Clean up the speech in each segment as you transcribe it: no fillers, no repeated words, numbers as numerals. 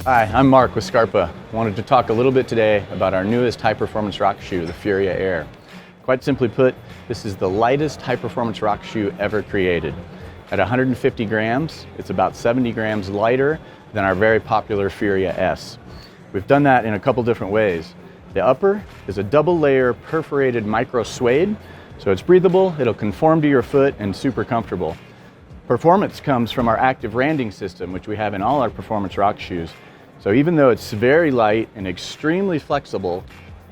Hi, I'm Mark with SCARPA. I wanted to talk a little bit today about our newest high-performance rock shoe, the Furia Air. Quite simply put, this is the lightest high-performance rock shoe ever created. At 150 grams, it's about 70 grams lighter than our very popular Furia S. We've done that in a couple different ways. The upper is a double-layer perforated micro suede, so it's breathable, it'll conform to your foot, and super comfortable. Performance comes from our active randing system, which we have in all our performance rock shoes. So even though it's very light and extremely flexible,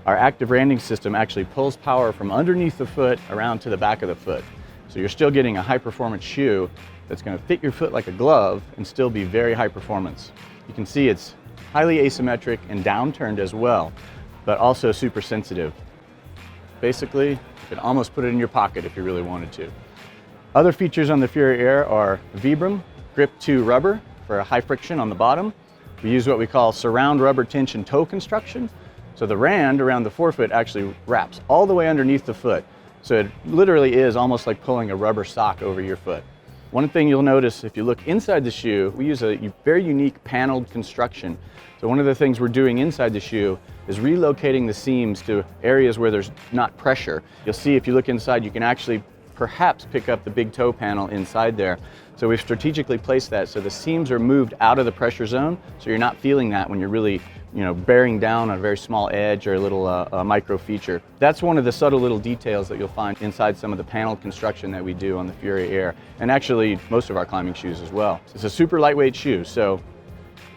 our active randing system actually pulls power from underneath the foot around to the back of the foot. So you're still getting a high performance shoe that's going to fit your foot like a glove and still be very high performance. You can see it's highly asymmetric and downturned as well, but also super sensitive. Basically, you could almost put it in your pocket if you really wanted to. Other features on the Furia Air are Vibram Grip 2 rubber for high friction on the bottom. We use what we call surround rubber tension toe construction. So the rand around the forefoot actually wraps all the way underneath the foot. So it literally is almost like pulling a rubber sock over your foot. One thing you'll notice if you look inside the shoe, we use a very unique paneled construction. So one of the things we're doing inside the shoe is relocating the seams to areas where there's not pressure. You'll see if you look inside, you can actually perhaps pick up the big toe panel inside there. So we've strategically placed that so the seams are moved out of the pressure zone, so you're not feeling that when you're really, bearing down on a very small edge or a little micro feature. That's one of the subtle little details that you'll find inside some of the panel construction that we do on the Furia Air, and actually most of our climbing shoes as well. It's a super lightweight shoe, so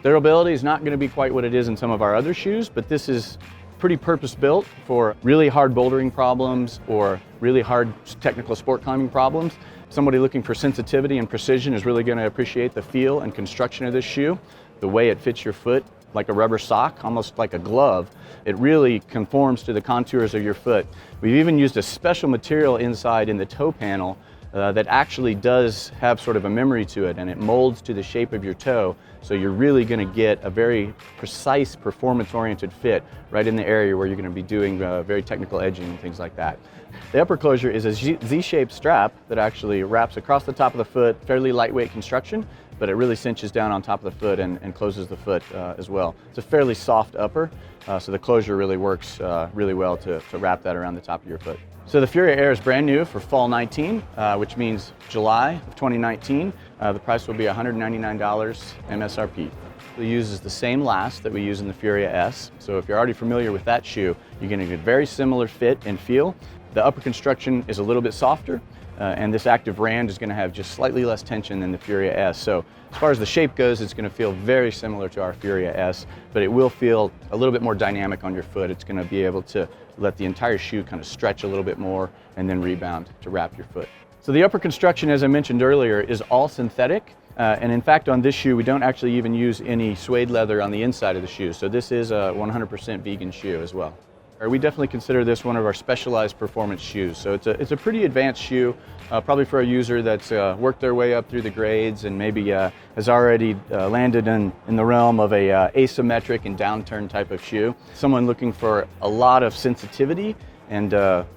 durability is not going to be quite what it is in some of our other shoes, but this is pretty purpose-built for really hard bouldering problems or really hard technical sport climbing problems. Somebody looking for sensitivity and precision is really going to appreciate the feel and construction of this shoe. The way it fits your foot like a rubber sock, almost like a glove. It really conforms to the contours of your foot. We've even used a special material inside in the toe panel that actually does have sort of a memory to it, and it molds to the shape of your toe, so you're really going to get a very precise performance-oriented fit right in the area where you're going to be doing very technical edging and things like that. The upper closure is a Z-shaped strap that actually wraps across the top of the foot, fairly lightweight construction, but it really cinches down on top of the foot and closes the foot as well. It's a fairly soft upper, so the closure really works really well to wrap that around the top of your foot. So the Furia Air is brand new for fall 19, which means July of 2019. The price will be $199 MSRP. It uses the same last that we use in the Furia S. So if you're already familiar with that shoe, you're going to get very similar fit and feel. The upper construction is a little bit softer, and this active rand is going to have just slightly less tension than the Furia S. So as far as the shape goes, it's going to feel very similar to our Furia S, but it will feel a little bit more dynamic on your foot. It's going to be able to let the entire shoe kind of stretch a little bit more and then rebound to wrap your foot. So the upper construction, as I mentioned earlier, is all synthetic. And in fact, on this shoe, we don't actually even use any suede leather on the inside of the shoe. So this is a 100% vegan shoe as well. We definitely consider this one of our specialized performance shoes. So it's a pretty advanced shoe, probably for a user that's worked their way up through the grades and maybe has already landed in the realm of a asymmetric and downturn type of shoe. Someone looking for a lot of sensitivity and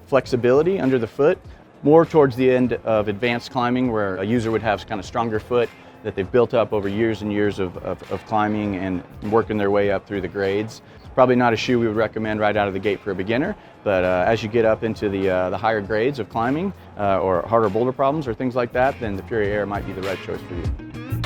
flexibility under the foot, more towards the end of advanced climbing where a user would have kind of stronger foot that they've built up over years and years of climbing and working their way up through the grades. Probably not a shoe we would recommend right out of the gate for a beginner, but as you get up into the higher grades of climbing or harder boulder problems or things like that, then the Furia Air might be the right choice for you.